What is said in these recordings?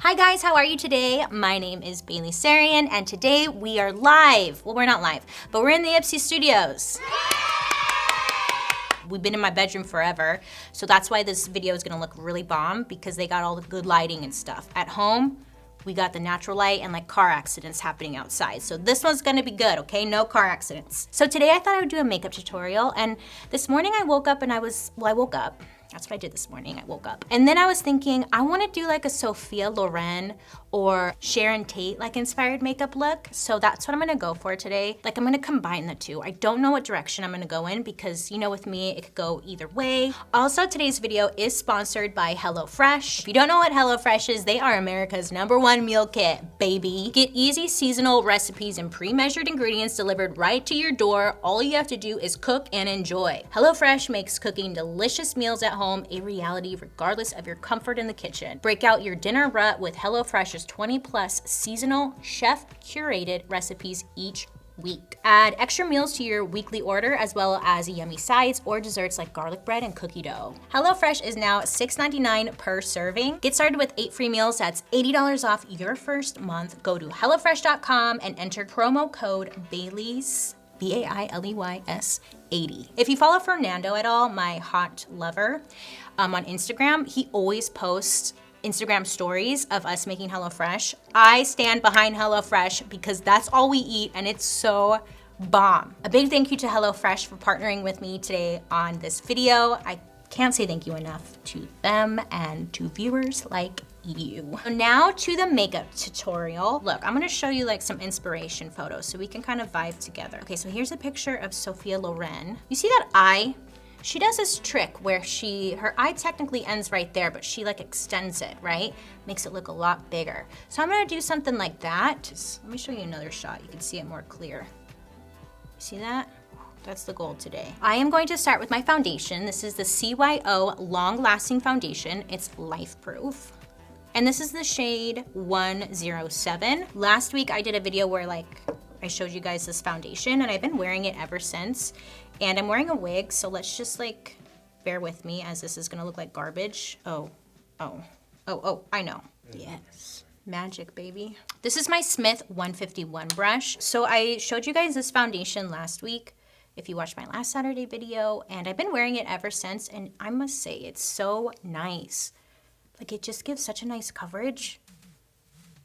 Hi guys, how are you today? My name is Bailey Sarian, and today we are live. Well, we're not live, but we're in the Ipsy Studios. We've been in my bedroom forever, so that's why this video is gonna look really bomb, because they got all the good lighting and stuff. At home, we got the natural light and like car accidents happening outside. So this one's gonna be good, okay? No car accidents. So today I thought I would do a makeup tutorial, and this morning I woke up and I woke up. That's what I did this morning, I woke up. And then I was thinking, I wanna do like a Sophia Loren or Sharon Tate like inspired makeup look. So that's what I'm gonna go for today. Like I'm gonna combine the two. I don't know what direction I'm gonna go in because you know with me, it could go either way. Also, today's video is sponsored by HelloFresh. If you don't know what HelloFresh is, they are America's #1 meal kit, baby. Get easy seasonal recipes and pre-measured ingredients delivered right to your door. All you have to do is cook and enjoy. HelloFresh makes cooking delicious meals at home a reality regardless of your comfort in the kitchen. Break out your dinner rut with HelloFresh's 20+ seasonal chef-curated recipes each week. Add extra meals to your weekly order as well as yummy sides or desserts like garlic bread and cookie dough. HelloFresh is now $6.99 per serving. Get started with 8 free meals. That's $80 off your first month. Go to HelloFresh.com and enter promo code BAILEYS, BAILEYS 80. If you follow Fernando at all, my hot lover, on Instagram, he always posts Instagram stories of us making HelloFresh. I stand behind HelloFresh because that's all we eat and it's so bomb. A big thank you to HelloFresh for partnering with me today on this video. I can't say thank you enough to them and to viewers like you. So now to the makeup tutorial. Look, I'm gonna show you like some inspiration photos so we can kind of vibe together. Okay, so here's a picture of Sophia Loren. You see that eye? She does this trick where her eye technically ends right there, but she like extends it, right? Makes it look a lot bigger. So I'm gonna do something like that. Let me show you another shot. You can see it more clear. See that? That's the goal today. I am going to start with my foundation. This is the CYO Long Lasting Foundation. It's life proof. And this is the shade 107. Last week I did a video where like I showed you guys this foundation and I've been wearing it ever since. And I'm wearing a wig, so let's just like bear with me as this is gonna look like garbage. Oh, I know. Yes, magic, baby. This is my Smith 151 brush. So I showed you guys this foundation last week, if you watched my last Saturday video, and I've been wearing it ever since, and I must say, it's so nice. Like it just gives such a nice coverage.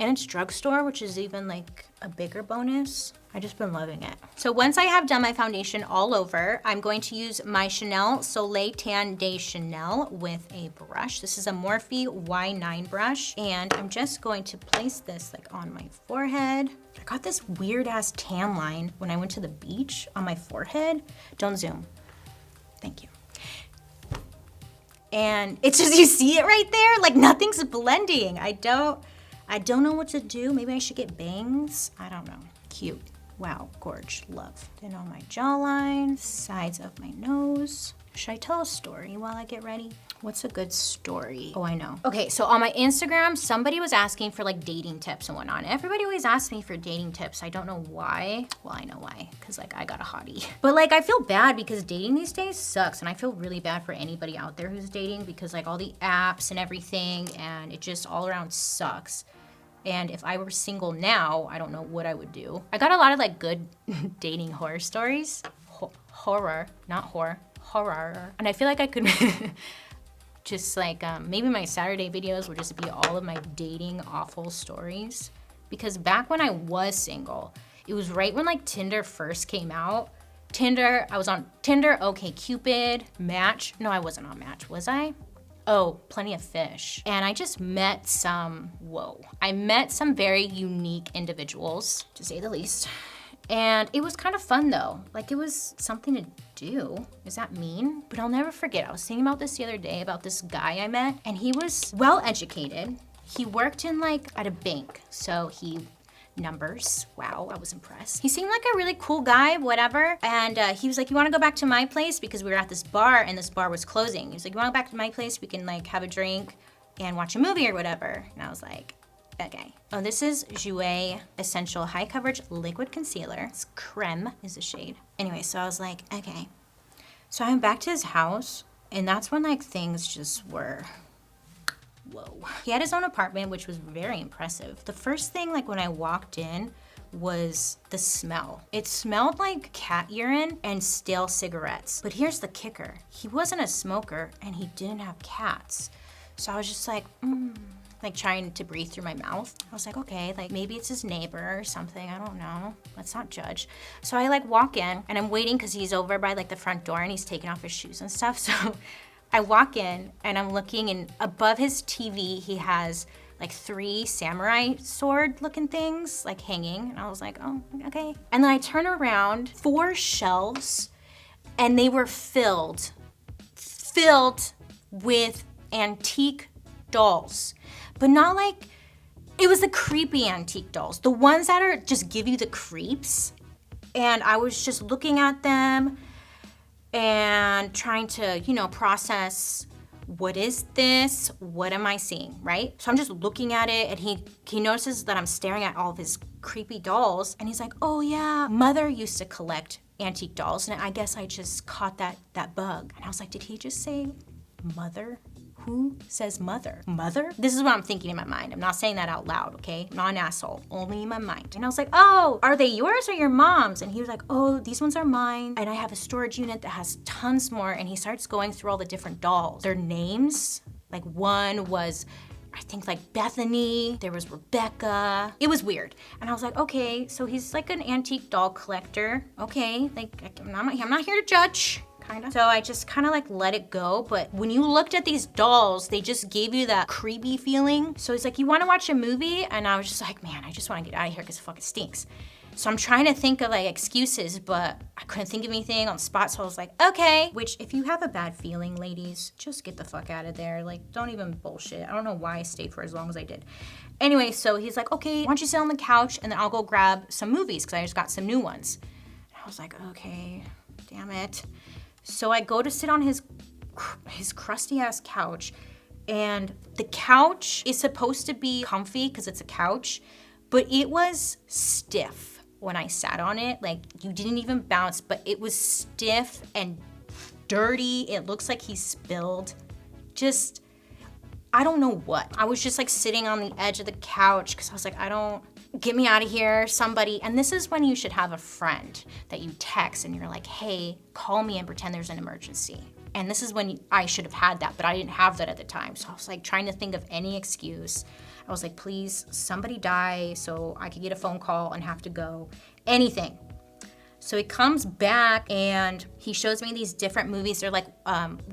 And it's drugstore, which is even like a bigger bonus. I just been loving it. So once I have done my foundation all over, I'm going to use my Chanel Soleil Tan de Chanel with a brush. This is a Morphe Y9 brush. And I'm just going to place this like on my forehead. I got this weird ass tan line when I went to the beach on my forehead. Don't zoom, thank you. And it's just, you see it right there? Like nothing's blending. I don't know what to do. Maybe I should get bangs. I don't know. Cute. Wow, gorge, love. Then on my jawline, sides of my nose. Should I tell a story while I get ready? What's a good story? Oh, I know. Okay, so on my Instagram, somebody was asking for like dating tips and whatnot. Everybody always asks me for dating tips. I don't know why. Well, I know why, because like I got a hottie. But like I feel bad because dating these days sucks. And I feel really bad for anybody out there who's dating because like all the apps and everything, and it just all around sucks. And if I were single now, I don't know what I would do. I got a lot of like good dating horror stories. Horror, not horror, horror. And I feel like I could just like, maybe my Saturday videos would just be all of my dating awful stories. Because back when I was single, it was right when like Tinder first came out. I was on Tinder, OkCupid, Match. No, I wasn't on Match, was I? Oh, Plenty of Fish. And I just met I met some very unique individuals, to say the least. And it was kind of fun though. Like it was something to do. Is that mean? But I'll never forget, I was thinking about this the other day about this guy I met, and he was well educated. He worked in like at a bank. So he numbers. Wow, I was impressed. He seemed like a really cool guy, whatever. And he was like, you wanna go back to my place? Because we were at this bar and this bar was closing. He was like, you wanna go back to my place? We can like have a drink and watch a movie or whatever. And I was like, okay. Oh, this is Jouer Essential High Coverage Liquid Concealer. It's Creme is the shade. Anyway, so I was like, okay. So I went back to his house and that's when like things just were whoa. He had his own apartment, which was very impressive. The first thing, like when I walked in, was the smell. It smelled like cat urine and stale cigarettes. But here's the kicker. He wasn't a smoker and he didn't have cats. So I was just like, like trying to breathe through my mouth. I was like, okay, like maybe it's his neighbor or something, I don't know. Let's not judge. So I like walk in and I'm waiting because he's over by like the front door and he's taking off his shoes and stuff. So I walk in and I'm looking, and above his TV, he has like 3 samurai sword looking things like hanging. And I was like, oh, okay. And then I turn around, 4 shelves, and they were filled with antique dolls. But not like, it was the creepy antique dolls. The ones that are just give you the creeps. And I was just looking at them and trying to, you know, process, what is this? What am I seeing, right? So I'm just looking at it, and he notices that I'm staring at all of his creepy dolls, and he's like, oh yeah, mother used to collect antique dolls, and I guess I just caught that bug. And I was like, did he just say mother? Who says mother? Mother? This is what I'm thinking in my mind. I'm not saying that out loud, okay? I'm not an asshole, only in my mind. And I was like, oh, are they yours or your mom's? And he was like, oh, these ones are mine. And I have a storage unit that has tons more. And he starts going through all the different dolls. Their names, like one was, I think like Bethany, there was Rebecca. It was weird. And I was like, okay, so he's like an antique doll collector. Okay, like I'm not here to judge. Kinda. So I just kind of like let it go. But when you looked at these dolls, they just gave you that creepy feeling. So he's like, you want to watch a movie? And I was just like, man, I just want to get out of here because it fucking stinks. So I'm trying to think of like excuses, but I couldn't think of anything on the spot. So I was like, okay. Which, if you have a bad feeling, ladies, just get the fuck out of there. Like, don't even bullshit. I don't know why I stayed for as long as I did. Anyway, so he's like, okay, why don't you sit on the couch and then I'll go grab some movies because I just got some new ones. And I was like, okay, damn it. So I go to sit on his crusty ass couch, and the couch is supposed to be comfy because it's a couch, but it was stiff when I sat on it. Like, you didn't even bounce, but it was stiff and dirty. It looks like he spilled just, I don't know what. I was just like sitting on the edge of the couch because I was like, get me out of here, somebody. And this is when you should have a friend that you text and you're like, hey, call me and pretend there's an emergency. And this is when I should have had that, but I didn't have that at the time. So I was like trying to think of any excuse. I was like, please, somebody die so I could get a phone call and have to go. Anything. So he comes back and he shows me these different movies. They're like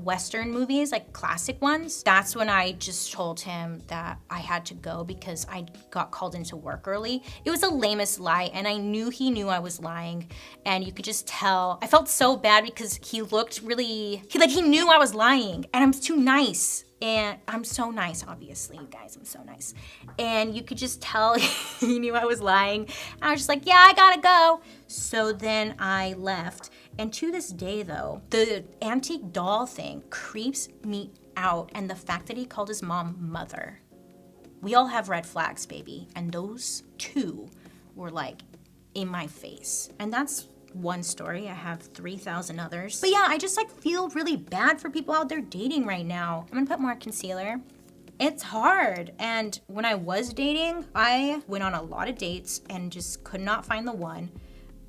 Western movies, like classic ones. That's when I just told him that I had to go because I got called into work early. It was the lamest lie, and I knew he knew I was lying, and you could just tell. I felt so bad because he looked really, he knew I was lying, and I'm too nice. And I'm so nice, obviously, you guys, I'm so nice. And you could just tell he knew I was lying. And I was just like, yeah, I gotta go. So then I left. And to this day, though, the antique doll thing creeps me out. And the fact that he called his mom mother. We all have red flags, baby. And those 2 were like in my face. And that's one story. I have 3,000 others. But yeah, I just like feel really bad for people out there dating right now. I'm gonna put more concealer. It's hard. And when I was dating, I went on a lot of dates and just could not find the one.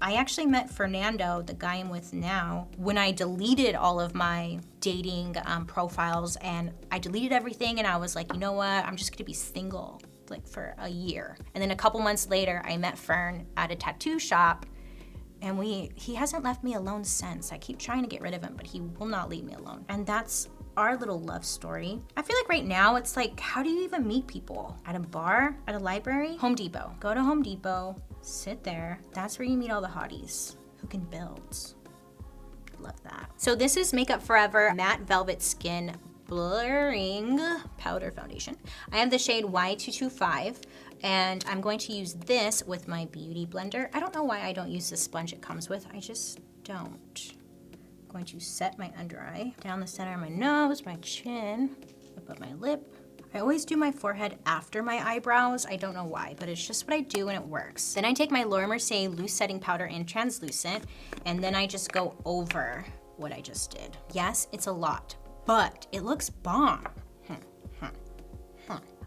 I actually met Fernando, the guy I'm with now, when I deleted all of my dating profiles, and I deleted everything, and I was like, you know what? I'm just gonna be single like for a year. And then a couple months later, I met Fern at a tattoo shop. And he hasn't left me alone since. I keep trying to get rid of him, but he will not leave me alone. And that's our little love story. I feel like right now it's like, how do you even meet people? At a bar? At a library? Home Depot. Go to Home Depot, sit there. That's where you meet all the hotties who can build. Love that. So this is Makeup Forever Matte Velvet Skin Blurring Powder Foundation. I have the shade Y225. And I'm going to use this with my beauty blender. I don't know why I don't use the sponge it comes with. I just don't. I'm going to set my under eye down the center of my nose, my chin, above my lip. I always do my forehead after my eyebrows. I don't know why, but it's just what I do and it works. Then I take my Laura Mercier loose setting powder in translucent, and then I just go over what I just did. Yes, it's a lot, but it looks bomb.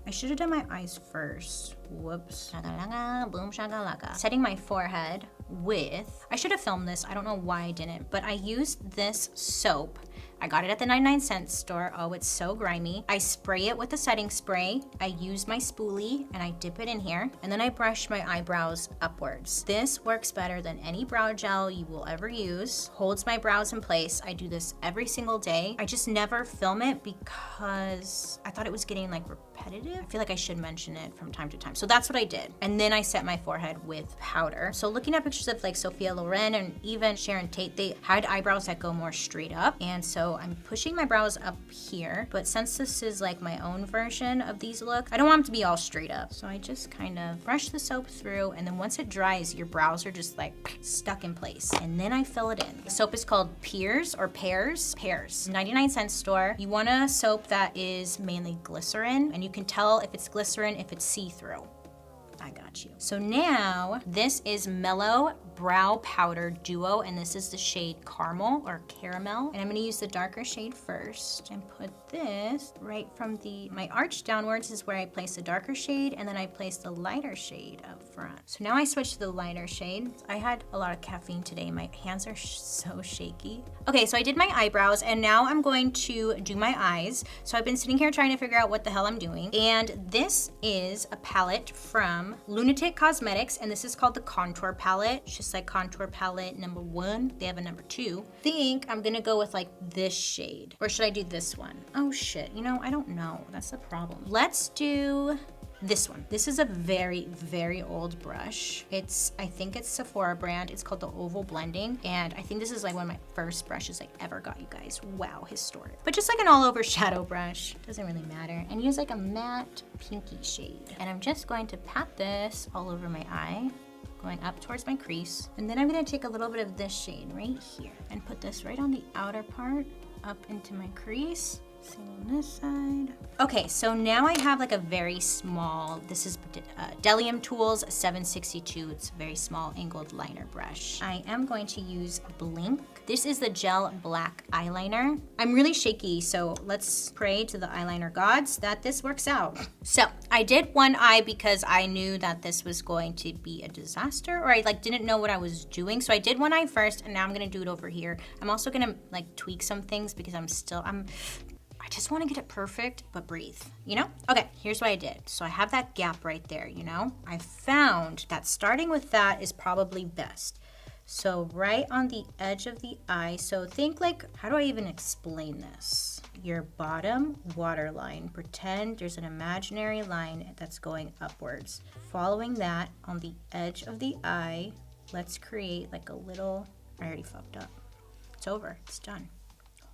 I should have done my eyes first. Whoops. Shakalaka, boom shakalaka. Setting my forehead with, I should have filmed this. I don't know why I didn't, but I used this soap. I got it at the 99-cent store. Oh, it's so grimy. I spray it with a setting spray. I use my spoolie and I dip it in here. And then I brush my eyebrows upwards. This works better than any brow gel you will ever use. Holds my brows in place. I do this every single day. I just never film it because I thought it was getting like repetitive. I feel like I should mention it from time to time. So that's what I did. And then I set my forehead with powder. So looking at pictures of like Sophia Loren and even Sharon Tate, they had eyebrows that go more straight up. And so I'm pushing my brows up here, but since this is like my own version of these looks, I don't want them to be all straight up. So I just kind of brush the soap through, and then once it dries, your brows are just like stuck in place. And then I fill it in. The soap is called Pears or Pears. 99-cent store. You want a soap that is mainly glycerin, and you can tell if it's glycerin if it's see-through. I got you. So now this is Mellow Brow Powder Duo, and this is the shade Caramel or Caramel. And I'm gonna use the darker shade first and put this right from my arch downwards is where I place the darker shade, and then I place the lighter shade up front. So now I switch to the lighter shade. I had a lot of caffeine today. My hands are so shaky. Okay, so I did my eyebrows, and now I'm going to do my eyes. So I've been sitting here trying to figure out what the hell I'm doing. And this is a palette from Lunatic Cosmetics, and this is called the Contour Palette. It's just like Contour Palette #1. They have a #2. I think I'm gonna go with like this shade. Or should I do this one? Oh shit, you know, I don't know. That's the problem. Let's do this one. This is a very, very old brush. I think it's Sephora brand. It's called the Oval Blending. And I think this is like one of my first brushes I ever got, you guys. Wow, historic. But just like an all over shadow brush. Doesn't really matter. And use like a matte pinky shade. And I'm just going to pat this all over my eye, going up towards my crease. And then I'm gonna take a little bit of this shade right here and put this right on the outer part, up into my crease. Same on this side. Okay, so now I have like a very small, this is Delium Tools 762. It's a very small angled liner brush. I am going to use Blink. This is the gel black eyeliner. I'm really shaky, so let's pray to the eyeliner gods that this works out. So I did one eye because I knew that this was going to be a disaster, or I like didn't know what I was doing. So I did one eye first, and now I'm gonna do it over here. I'm also gonna like tweak some things because I just want to get it perfect, but breathe, you know? Okay, here's what I did. So I have that gap right there, you know? I found that starting with that is probably best. So right on the edge of the eye, so think like, how do I even explain this? Your bottom waterline, pretend there's an imaginary line that's going upwards. Following that on the edge of the eye, let's create like a little, I already fucked up. It's over, it's done.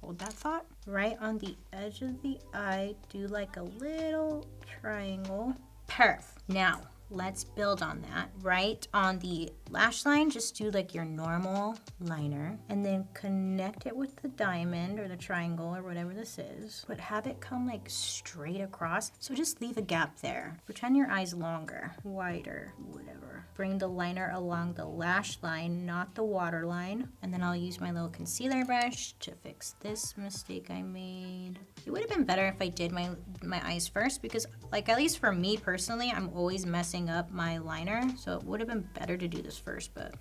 Hold that thought. Right on the edge of the eye, do like a little triangle. Perf. Now, let's build on that. Right on the lash line, just do like your normal liner and then connect it with the diamond or the triangle or whatever this is, but have it come like straight across. So just leave a gap there. Pretend your eye's longer, wider, whatever. Bring the liner along the lash line, not the water line. And then I'll use my little concealer brush to fix this mistake I made. It would have been better if I did my eyes first because like at least for me personally, I'm always messing up my liner. So it would have been better to do this first, but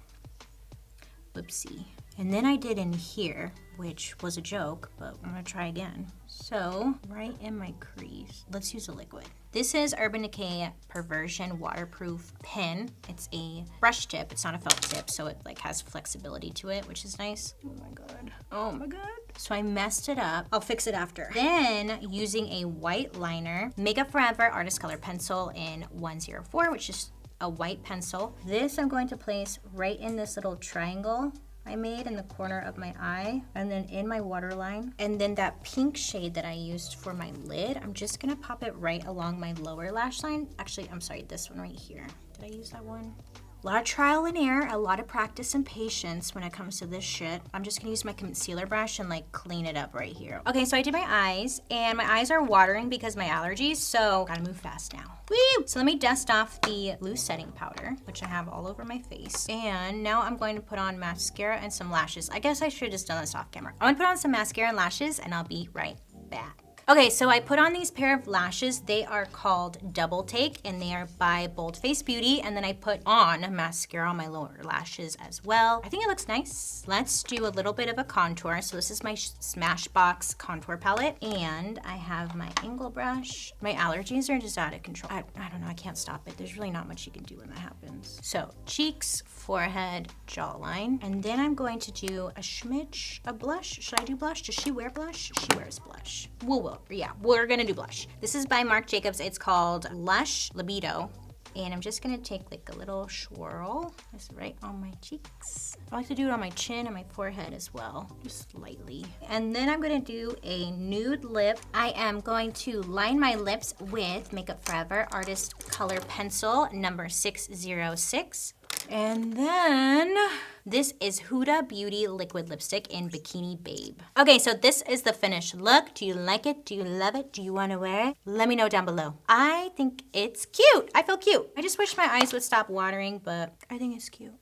whoopsie. And then I did in here, which was a joke, but I'm gonna try again. So right in my crease, let's use a liquid. This is Urban Decay Perversion Waterproof Pen. It's a brush tip, it's not a felt tip, so it like has flexibility to it, which is nice. Oh my God, oh my God. So I messed it up. I'll fix it after. Then using a white liner, Makeup Forever Artist Color Pencil in 104, which is a white pencil. This I'm going to place right in this little triangle I made in the corner of my eye, and then in my waterline. And then that pink shade that I used for my lid, I'm just gonna pop it right along my lower lash line. Actually, I'm sorry, this one right here. Did I use that one? A lot of trial and error, a lot of practice and patience when it comes to this shit. I'm just gonna use my concealer brush and like clean it up right here. Okay, so I did my eyes, and my eyes are watering because of my allergies, so gotta move fast now. Woo! So let me dust off the blue setting powder, which I have all over my face. And now I'm going to put on mascara and some lashes. I guess I should have just done this off camera. I'm gonna put on some mascara and lashes, and I'll be right back. Okay, so I put on these pair of lashes. They are called Double Take, and they are by Bold Face Beauty. And then I put on mascara on my lower lashes as well. I think it looks nice. Let's do a little bit of a contour. So this is my Smashbox contour palette, and I have my angle brush. My allergies are just out of control. I don't know, I can't stop it. There's really not much you can do when that happens. So cheeks, forehead, jawline, and then I'm going to do a schmidge, a blush. Should I do blush? Does she wear blush? She wears blush. Yeah, we're gonna do blush. This is by Marc Jacobs. It's called Lush Libido. And I'm just gonna take like a little swirl. That's right on my cheeks. I like to do it on my chin and my forehead as well, just lightly. And then I'm gonna do a nude lip. I am going to line my lips with Makeup Forever Artist Color Pencil number 606. And then this is Huda Beauty Liquid Lipstick in Bikini Babe. Okay, so this is the finished look. Do you like it? Do you love it? Do you want to wear it? Let me know down below. I think it's cute. I feel cute. I just wish my eyes would stop watering, but I think it's cute.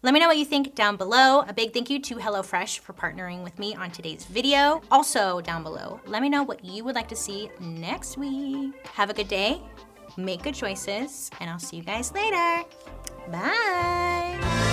Let me know what you think down below. A big thank you to HelloFresh for partnering with me on today's video. Also down below, let me know what you would like to see next week. Have a good day, make good choices, and I'll see you guys later. Bye.